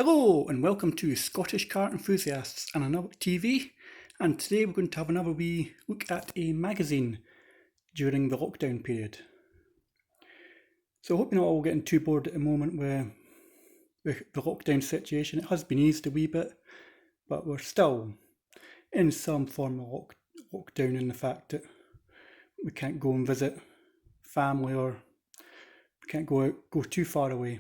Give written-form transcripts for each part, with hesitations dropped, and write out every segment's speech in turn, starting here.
Hello and welcome to Scottish Car Enthusiasts and another TV, and today we're going to have another wee look at a magazine during the lockdown period. So I hope you're not all getting too bored at the moment with the lockdown situation. It has been eased a wee bit, but we're still in some form of lockdown in the fact that we can't go and visit family or we can't go too far away.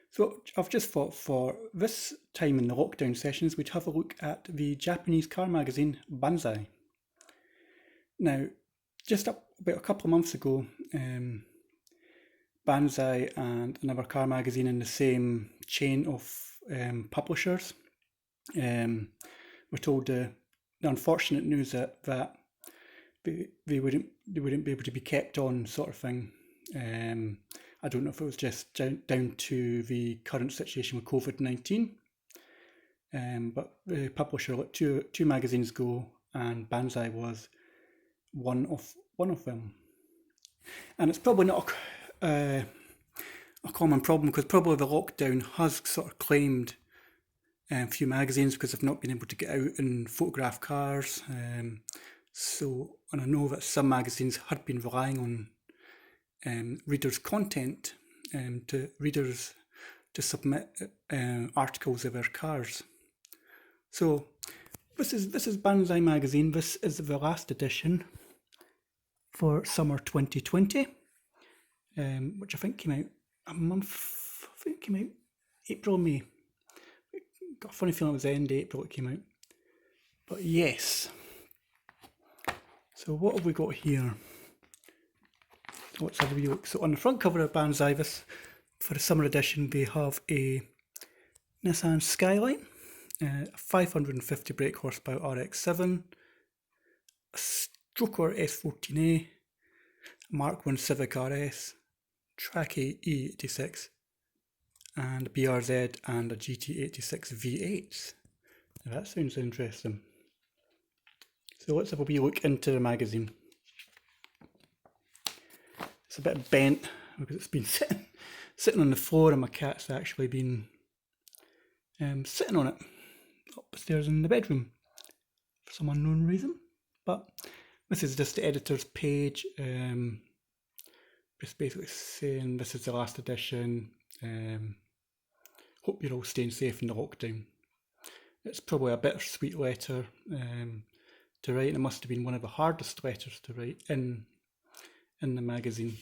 So I've just thought for this time in the lockdown sessions, we'd have a look at the Japanese car magazine, Banzai. Now, just about a couple of months ago, Banzai and another car magazine in the same chain of publishers were told the unfortunate news that they wouldn't be able to be kept on, sort of thing. I don't know if it was just down to the current situation with COVID-19, but the publisher let two magazines go, and Banzai was one of them. And it's probably not a common problem, because probably the lockdown has sort of claimed a few magazines because they've not been able to get out and photograph cars. And I know that some magazines had been relying on readers' content to readers to submit articles of their cars. So this is Banzai Magazine. This is the last edition for summer 2020, which I think came out April, May. Got a funny feeling it was the end of April it came out. But yes. So what have we got here? Let's have a wee look. So on the front cover of Banzai, for the summer edition, we have a Nissan Skyline, a 550 brake horsepower RX-7, a Stroker S14A, a Mark 1 Civic RS, Tracky E86, and a BRZ and a GT86 V8. Now that sounds interesting. So let's have a wee look into the magazine. It's a bit bent because it's been sitting on the floor, and my cat's actually been sitting on it upstairs in the bedroom for some unknown reason. But this is just the editor's page, just basically saying this is the last edition. Hope you're all staying safe in the lockdown. It's probably a bittersweet letter to write. It must have been one of the hardest letters to write in the magazine.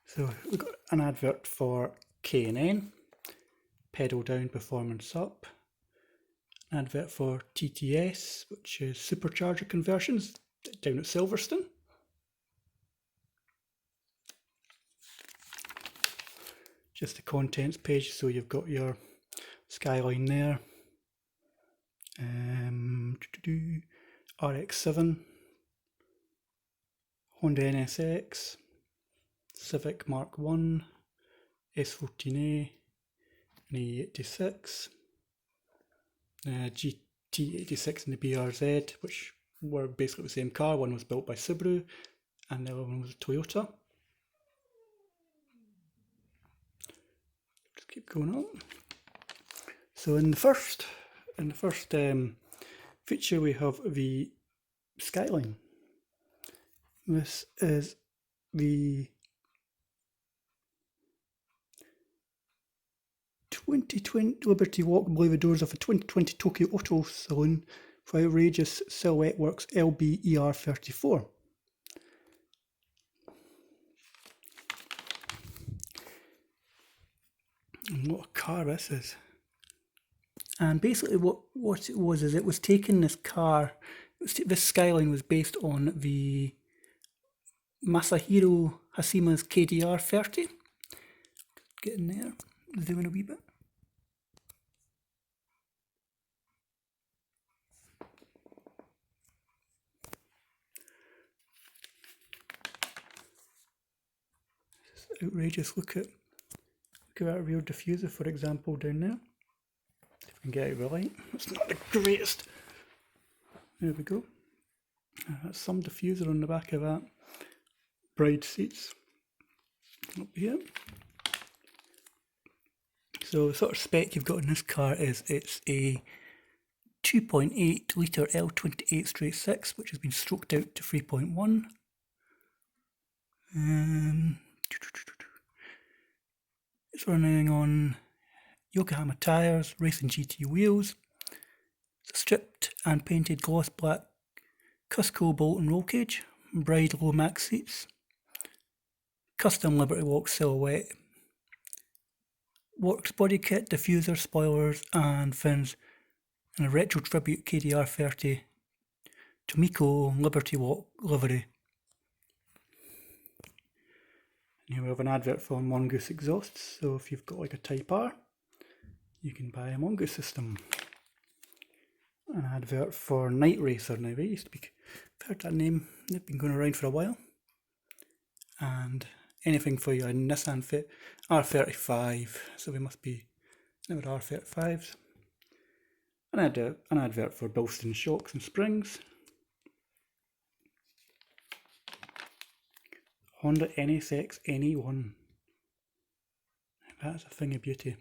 So we've got an advert for K&N, pedal down, performance up. An advert for TTS, which is supercharger conversions, down at Silverstone. Just the contents page, so you've got your Skyline there. RX-7, Honda NSX, Civic Mark 1, S14A, and E86, GT86 and the BRZ, which were basically the same car. One was built by Subaru and the other one was Toyota. Just keep going on. So in the first feature we have the Skyline. This is the 2020 Liberty Walk below the doors of a 2020 Tokyo Auto Saloon for outrageous Silhouette Works LBER34. And what a car this is. And basically what it was is it was taking this car, this Skyline was based on the Masahiro Hasima's KDR30. Get in there, zoom in a wee bit. It's outrageous. Look at that rear diffuser, for example, down there. If we can get out of the light. It's not the greatest. There we go. That's some diffuser on the back of that. Bride seats. up here. So the sort of spec you've got in this car is it's a 2.8 litre L28/6, which has been stroked out to 3.1. It's running on Yokohama tyres, racing GT wheels. It's a stripped and painted gloss black Cusco bolt and roll cage, Bride low max seats, custom Liberty Walk silhouette, works body kit, diffuser, spoilers and fins, and a retro tribute KDR 30 Tomiko Liberty Walk livery. And here we have an advert for Mongoose exhausts, so if you've got like a Type R, you can buy a Mongoose system. An advert for Night Racer. Now, they used to be, I've heard that name, they've been going around for a while. And anything for your Nissan Fit R35, so we must be now at R35s. An advert for Bilston shocks and springs. Honda NSX NE1. That's a thing of beauty.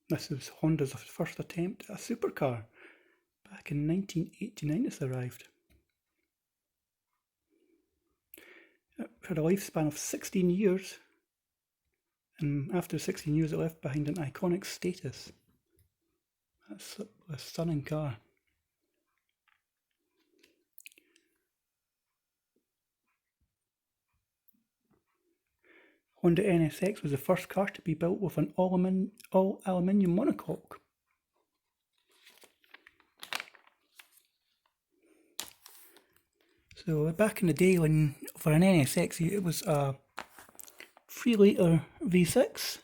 This is Honda's first attempt at a supercar. Back in 1989 this arrived. It had a lifespan of 16 years, and after 16 years it left behind an iconic status. That's a stunning car. Honda NSX was the first car to be built with an all aluminium monocoque. So back in the day, when for an NSX it was a 3 litre V6,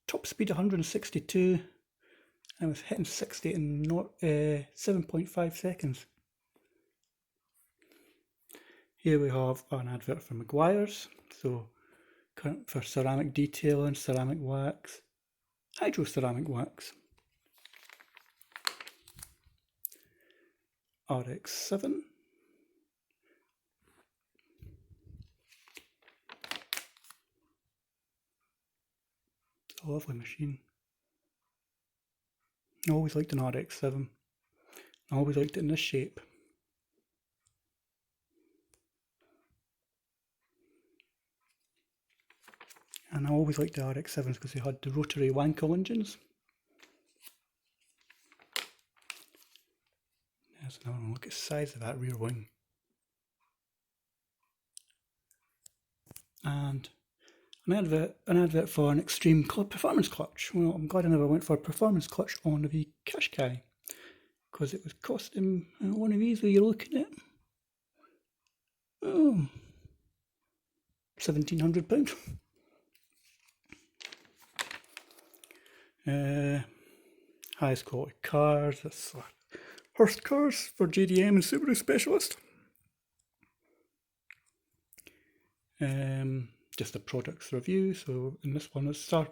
top speed 162, and was hitting 60 in 7.5 seconds. Here we have an advert for Maguire's, so for ceramic detailing, ceramic wax, hydro ceramic wax. RX-7. It's a lovely machine. I always liked an RX-7. I always liked it in this shape. And I always liked the RX-7s because they had the rotary Wankel engines. There's another one. Look at the size of that rear wing. And an advert for an extreme performance clutch. Well, I'm glad I never went for a performance clutch on the Qashqai, because it was costing one of these where you're looking at £1,700. Highest quality cars. That's Hurst cars for JDM and Subaru Specialist. Just a products review. So in this one, the star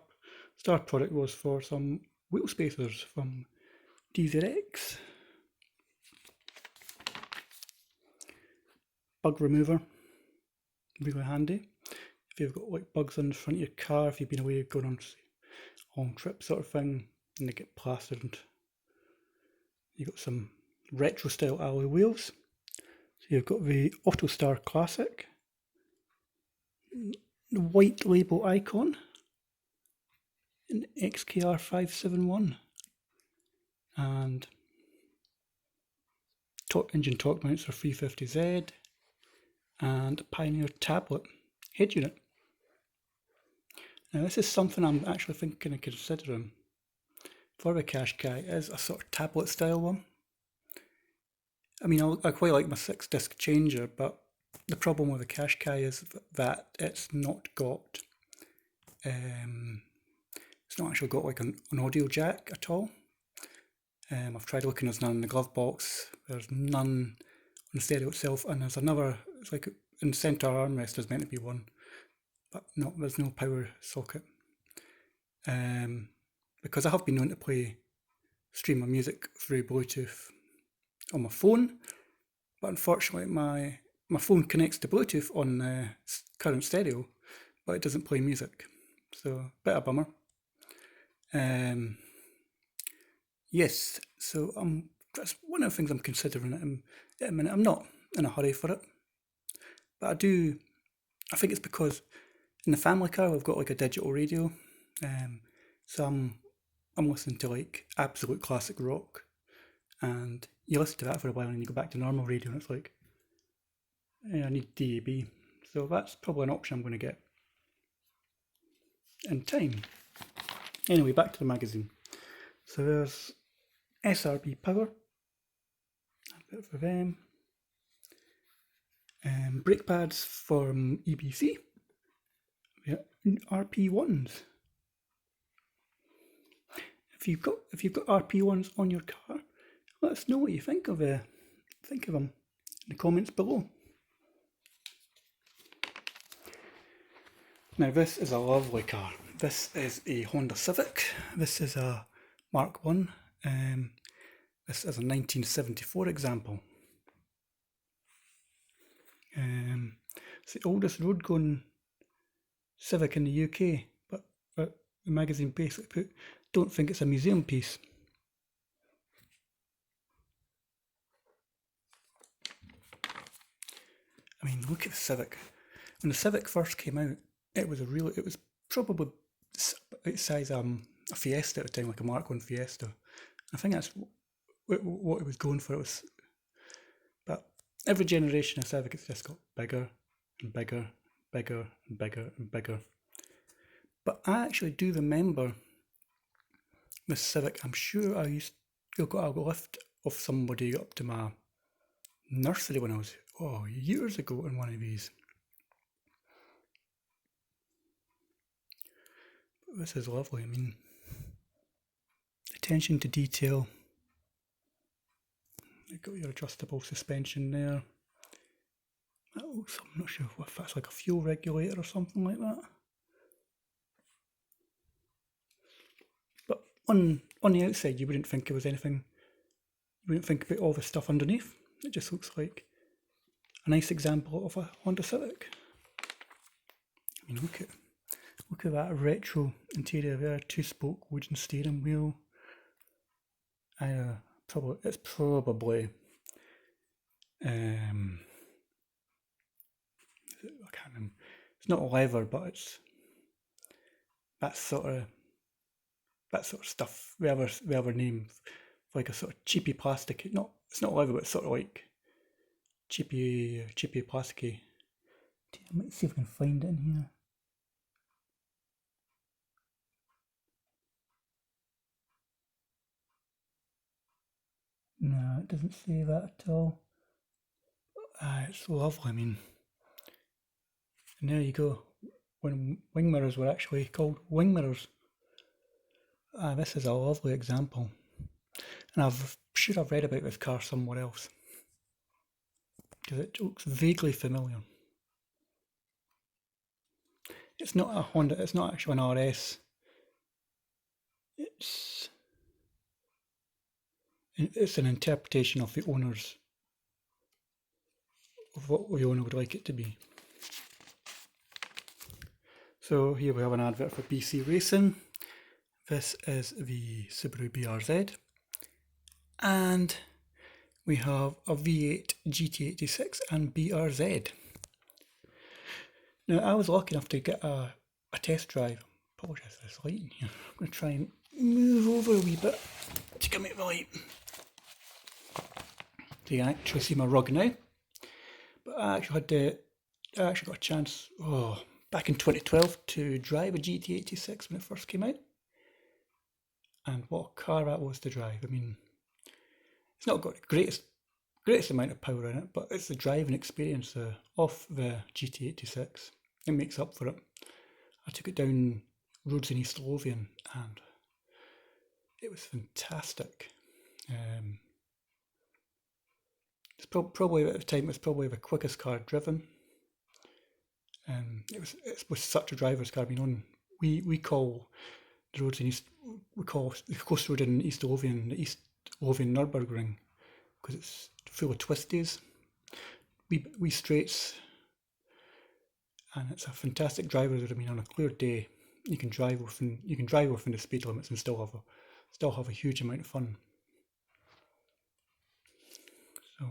product was for some wheel spacers from DZX. Bug remover, really handy if you've got like bugs on the front of your car, if you've been away going on a long trip sort of thing and they get plastered. And you've got some retro style alloy wheels. So you've got the Autostar Classic, the white label icon, an XKR 571, and engine torque mounts for 350Z, and a Pioneer tablet head unit. Now this is something I'm actually thinking of considering for the Qashqai, is a sort of tablet style one. I mean, I quite like my 6-disc changer, but the problem with the Qashqai is that it's not got, it's not actually got like an audio jack at all. I've tried looking, there's none in the glove box, there's none on the stereo itself, and there's another, it's like in the centre armrest there's meant to be one, but no, there's no power socket. Because I have been known to stream my music through Bluetooth on my phone, but unfortunately my my phone connects to Bluetooth on the current stereo, but it doesn't play music. So, bit of a bummer. Yes, so that's one of the things I'm considering at a minute. I'm not in a hurry for it, but I think it's because in the family car we've got like a digital radio, so I'm listening to like absolute classic rock, and you listen to that for a while and you go back to normal radio and it's like, yeah, I need DAB. So that's probably an option I'm going to get in time. Anyway, back to the magazine. So there's SRB Power, a bit for them. Brake pads from EBC. Yeah, RP1s. If you've got RP1s on your car, let us know what you think of them in the comments below. Now this is a lovely car. This is a Honda Civic. This is a Mark 1. This is a 1974 example. It's the oldest road-going Civic in the UK, but the magazine basically don't think it's a museum piece. I mean, look at the Civic. When the Civic first came out, it was probably size a Fiesta at the time, like a Mark 1 Fiesta. I think that's what it was going for. But every generation of Civic, it's just got bigger and bigger, bigger and bigger and bigger. But I actually do remember this Civic. I'm sure I got a lift of somebody up to my nursery when I was years ago in one of these. But this is lovely. I mean, attention to detail. You've got your adjustable suspension there. I'm not sure if that's like a fuel regulator or something like that. But on the outside, you wouldn't think it was anything. You wouldn't think about all the stuff underneath. It just looks like a nice example of a Honda Civic. I mean, look at that retro interior there, 2-spoke wooden steering wheel. It's probably I can't remember. It's not leather, but it's that sort of stuff. We have a name for like a sort of cheapy plastic. It's not leather, but it's sort of like cheapy plasticky. I might see if I can find it in here. No, it doesn't say that at all. It's lovely. I mean, and there you go. When wing mirrors were actually called wing mirrors. This is a lovely example. And I've read about this car somewhere else. Because it looks vaguely familiar. It's not a Honda, it's not actually an RS. It's an interpretation of the owner's, of what the owner would like it to be. So here we have an advert for BC Racing. This is the Subaru BRZ. And we have a V8 GT86 and BRZ. Now, I was lucky enough to get a test drive. Apologise for this light in here. I'm going to try and move over a wee bit to come out the light. So you can actually see my rug now. But I actually got a chance back in 2012 to drive a GT86 when it first came out. And what a car that was to drive. I mean, it's not got the greatest amount of power in it, but it's the driving experience of the GT86. It makes up for it. I took it down roads in East Lothian and it was fantastic. It's probably at the time, it was probably the quickest car driven. It was such a driver's car. I mean, we call the roads in we call the coast road in East Lothian the East Lothian Nürburgring because it's full of twisties. wee straights, and it's a fantastic driver. I mean, on a clear day, you can drive within the speed limits and still have a huge amount of fun. So,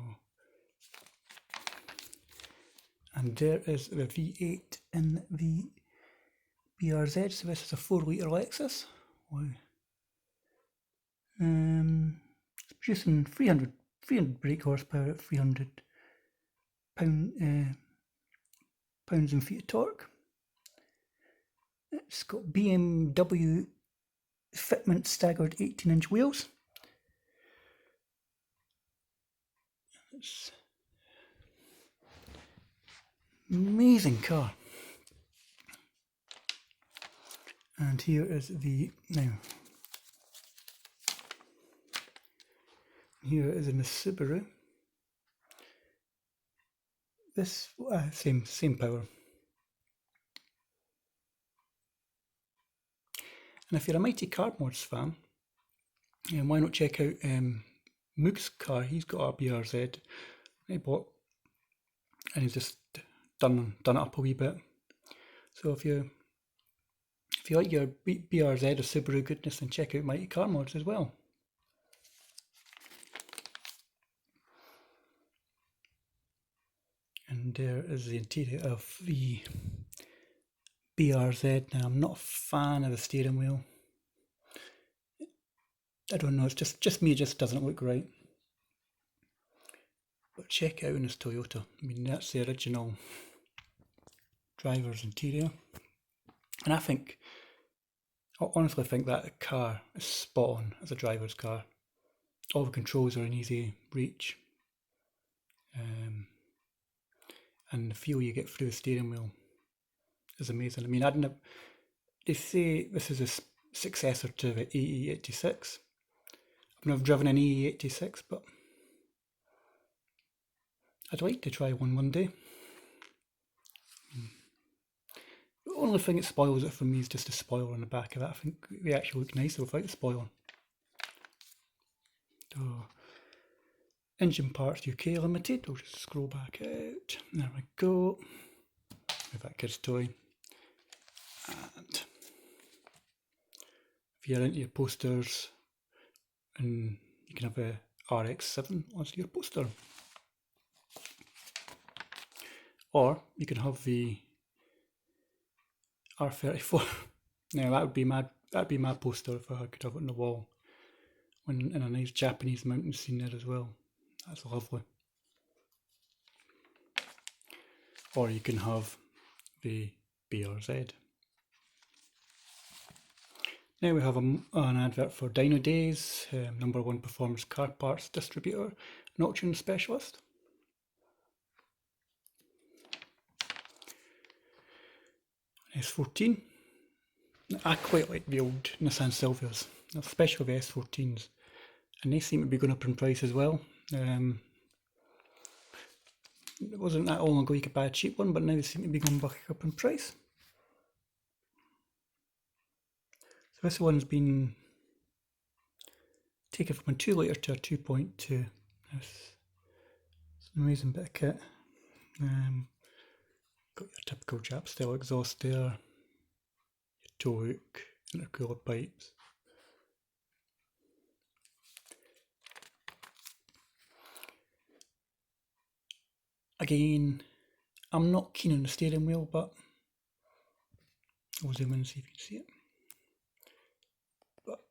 and there is the V8 in the BRZ. So this is a 4-litre Lexus. Wow. It's producing 300 brake horsepower at 300 pounds and feet of torque. It's got BMW fitment staggered 18-inch wheels. It's an amazing car. And here is here is in the Subaru. This same power. And if you're a Mighty Car Mods fan, why not check out Moog's car? He's got a BRZ he bought, and he's just done it up a wee bit. So if you like your BRZ or Subaru goodness, then check out Mighty Car Mods as well. And there is the interior of the BRZ. Now, I'm not a fan of the steering wheel. I don't know, it's just me, it just doesn't look right. But check it out in this Toyota. I mean, that's the original driver's interior. And I honestly think that car is spot on as a driver's car. All the controls are in easy reach. And the feel you get through the steering wheel is amazing. I mean, they say this is a successor to the EE86. I've never driven an EE86, but I'd like to try one day. The only thing that spoils it for me is just the spoiler on the back of it. I think they actually look nicer without the spoiler. So, Engine Parts UK Limited. We'll just scroll back out. There we go. With that kid's toy. And if you're into your posters, and you can have a RX-7 as your poster, or you can have the R34. Now that'd be my poster if I could have it on the wall, in a nice Japanese mountain scene there as well. That's lovely. Or you can have the BRZ. Now we have an advert for Dino Days, #1 performance car parts distributor and auction specialist. S14. I quite like the old Nissan Silvias, especially the S14s, and they seem to be going up in price as well. It wasn't that long ago you could buy a cheap one, but now they seem to be going back up in price. So this one's been taken from a 2-litre to a 2.2. It's an amazing bit of kit. Got your typical Jap style exhaust there, your tow hook, intercooler pipes. Again, I'm not keen on the steering wheel, but I'll zoom in and see if you can see it. But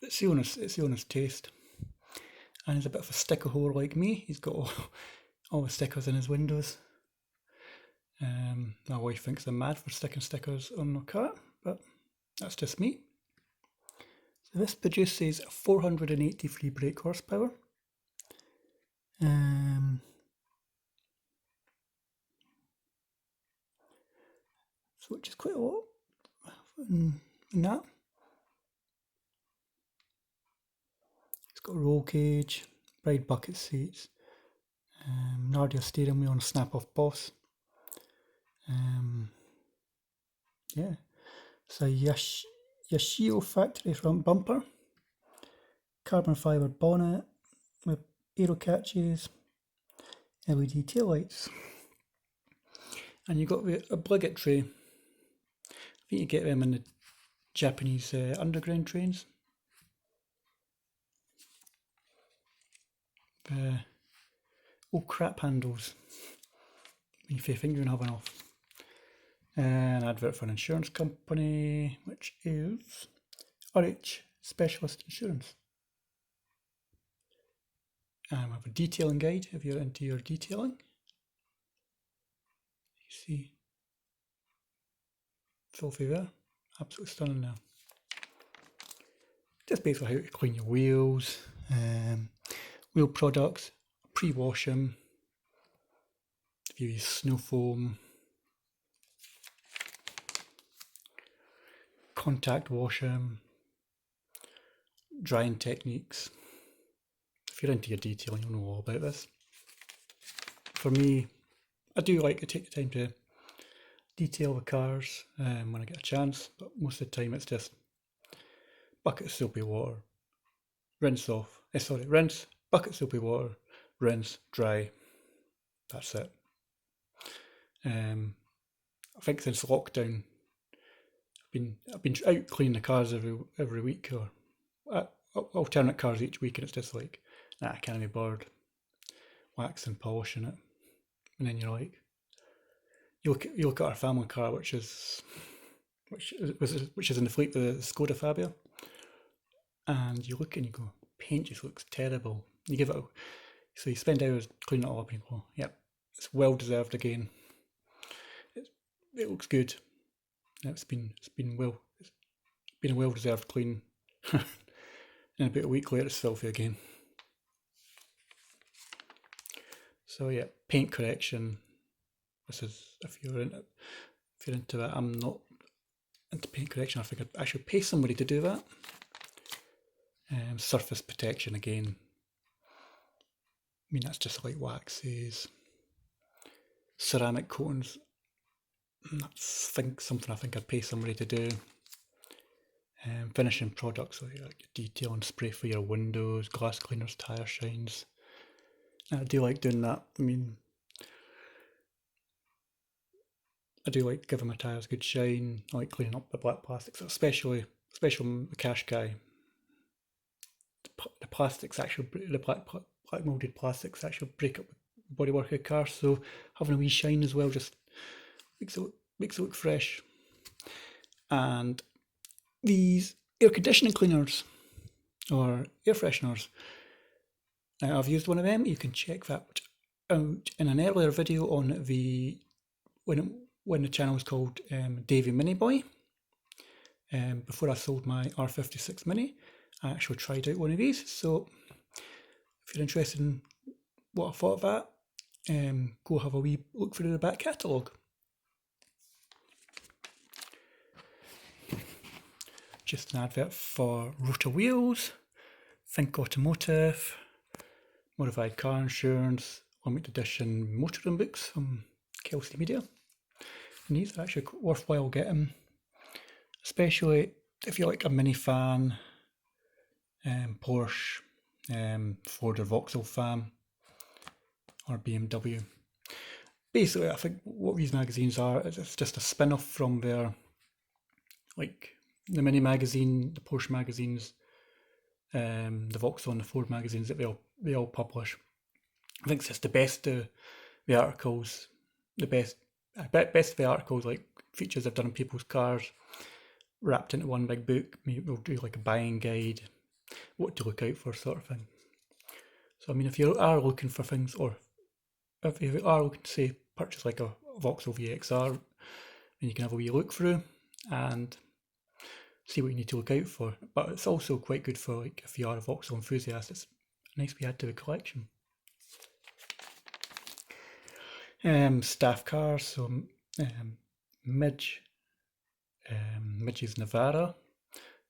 it's the owner's taste. And he's a bit of a sticker whore like me. He's got all the stickers in his windows. My wife thinks I'm mad for sticking stickers on my car, but that's just me. So this produces 483 brake horsepower. So which is quite a lot in that. It's got a roll cage, bride bucket seats, Nardia steering wheel and a snap-off boss. Yeah, it's a Yashio factory front bumper, carbon fibre bonnet with aero catches, LED tail lights. And you've got the obligatory, I think you get them in the Japanese underground trains. Oh crap handles. When you finger and have one off. An advert for an insurance company, which is RH Specialist Insurance. And we have a detailing guide if you're into your detailing. You see, filthy there, absolutely stunning now. Just basically how to clean your wheels, wheel products, pre-wash them, if you use snow foam, contact wash them, drying techniques. If you're into your detailing, you'll know all about this. For me, I do like to take the time to detail the cars when I get a chance, but most of the time it's just bucket of soapy water, rinse, bucket of soapy water, rinse, dry. That's it. I think since lockdown, I've been out cleaning the cars every week, or alternate cars each week, and it's just like, I can't be bothered waxing, polishing it. And then you're like, you look at our family car, which is in the fleet, the Skoda Fabia, and you look and you go, paint just looks terrible. You give it so you spend hours cleaning it all up and you go, yep, it's well deserved again. It looks good. It's been a well deserved clean. And about a week later it's filthy again. So yeah, paint correction. This is if you're into that. I'm not into paint correction. I think I should pay somebody to do that. Surface protection again. I mean, that's just like waxes, ceramic coatings. That's something I think I'd pay somebody to do. Finishing products like detail and spray for your windows, glass cleaners, tyre shines. I do like doing that. I mean, I do like giving my tyres a good shine. I like cleaning up the black plastics, especially the cash guy. The plastics actually, the black moulded plastics actually break up the bodywork of the car. So having a wee shine as well just makes it look fresh. And these air conditioning cleaners or air fresheners, I've used one of them. You can check that out in an earlier video on the when the channel was called Davy Mini Boy. Before I sold my R56 Mini, I actually tried out one of these. So if you're interested in what I thought of that, go have a wee look through the back catalogue. Just an advert for Rota Wheels, Think Automotive, Modified Car Insurance, limited edition motoring books from Kelsey Media. And these are actually worthwhile getting, especially if you're like a Mini fan, Porsche, Ford or Vauxhall fan, or BMW. Basically, I think what these magazines are, it's just a spin-off from their, like the Mini magazine, the Porsche magazines, the Vauxhall and the Ford magazines that they all publish. I think it's just the best of the articles, best of the articles, like features they've done in people's cars, wrapped into one big book. Maybe we'll do like a buying guide, what to look out for, sort of thing. So I mean, if you are looking for things, or if you are looking to say purchase like a Vauxhall VXR, then you can have a wee look through and see what you need to look out for. But it's also quite good for like if you are a Vauxhall enthusiast. It's nice we add to the collection. Staff cars, so Midge's Navara.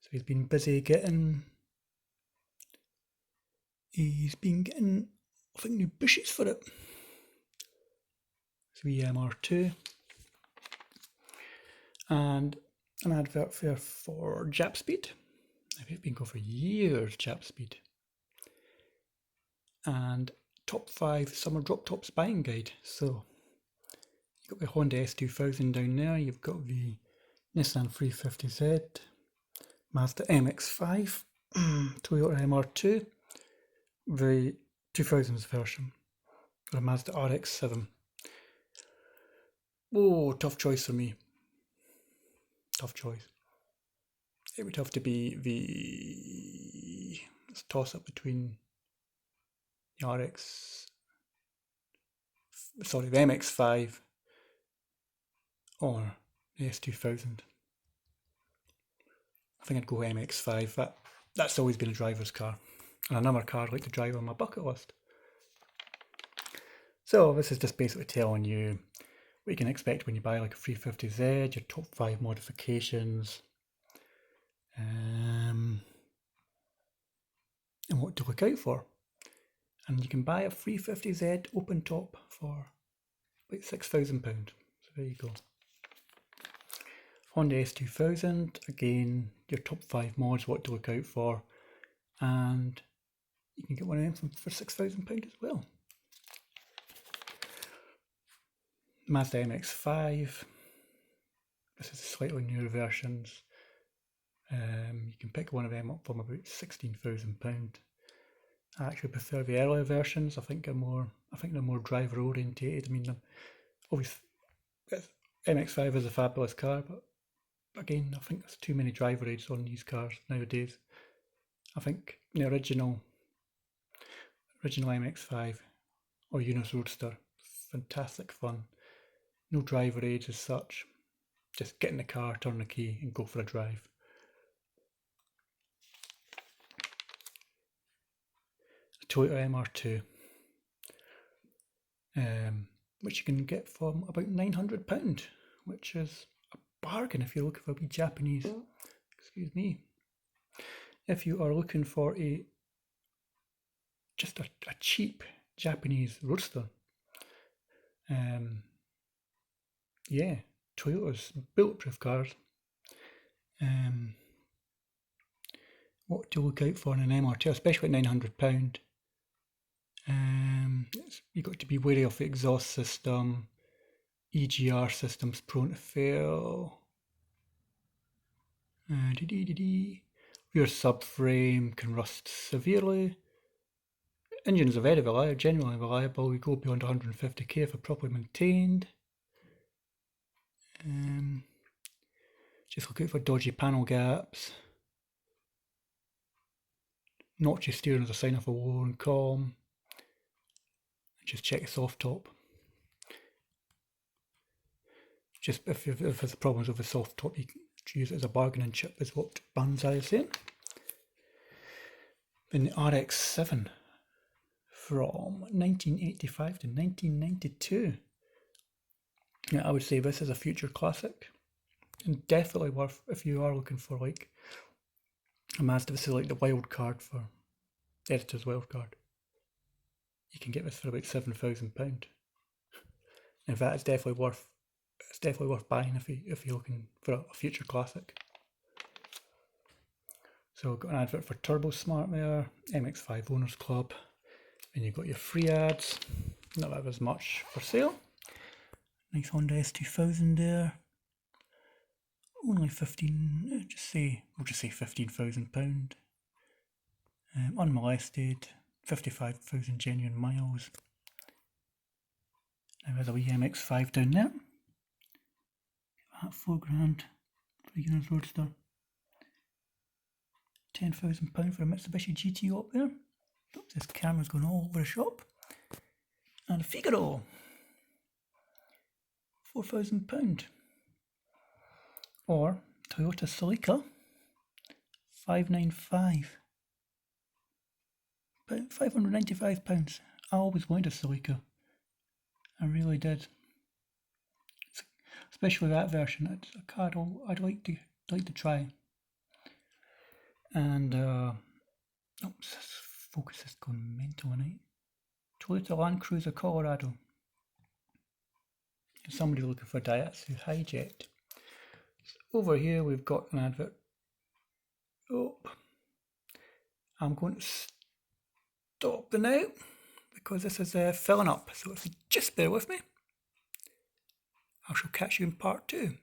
So he's been getting, I think, new bushes for it. So EMR2. And an advert for Japspeed. I've been going for years, Japspeed. And top 5 summer drop tops buying guide. So you've got the Honda S2000 down there, you've got the Nissan 350Z, Mazda MX-5, Toyota MR2, the 2000s version, or a Mazda RX-7. Oh, tough choice for me. Tough choice. It would have to be the toss-up between the the MX-5 or the S2000. I think I'd go MX-5. That's always been a driver's car, and another car I'd like to drive on my bucket list. So this is just basically telling you what you can expect when you buy like a 350Z, your top 5 modifications, and what to look out for. And you can buy a 350Z open top for like £6,000. So there you go. Honda S2000, again, your top 5 mods, what to look out for, and you can get one of them for £6,000 as well. Mazda MX-5, this is the slightly newer versions. You can pick one of them up from about £16,000. I actually prefer the earlier versions. I think they're more driver orientated. I mean, obviously, MX-5 is a fabulous car, but again, I think there's too many driver aids on these cars nowadays. I think the original MX-5 or Unus Roadster, fantastic fun. No driver aids as such. Just get in the car, turn the key, and go for a drive. The Toyota MR2, which you can get from about £900, which is a bargain if you're looking for a wee Japanese. Excuse me. If you are looking for just a cheap Japanese roadster, yeah, Toyota's bulletproof cars. What to look out for in an MR2, especially at £900. You've got to be wary of the exhaust system. EGR system's prone to fail. Rear subframe can rust severely. Engines are very reliable, genuinely reliable. We go beyond 150k if they're properly maintained. Just look out for dodgy panel gaps. Notchy steering is a sign of a worn column. Just check the soft top. Just if there's problems with the soft top, you can use it as a bargaining chip, is what Banzai is saying. Then the RX-7 from 1985 to 1992. Now, I would say this is a future classic, and definitely worth if you are looking for like a Mazda. This is like the wild card for editor's wild card. You can get this for about £7,000. In fact, it's definitely worth buying if you're looking for a future classic. So I've got an advert for Turbo Smart there, MX-5 Owners Club, and you've got your free ads. Not that there's much for sale. Nice Honda S2000 there. Only we'll just say £15,000. Unmolested, 55,000 genuine miles. Now there's a wee MX-5 down there. That £4,000 for a Unus Roadster. £10,000 for a Mitsubishi GT up there. Oops, this camera's going all over the shop. And a Figaro. £4,000. Or Toyota Celica. £595. I always wanted a Celica. I really did. Especially that version. It's a car I'd like to try. And oops, this focus is going mental tonight. Toyota Land Cruiser Colorado. Somebody looking for Daihatsu Hijet. So over here we've got an advert. Oh, I'm going to stop the now. because this is filling up. So if you just bear with me, I shall catch you in part 2.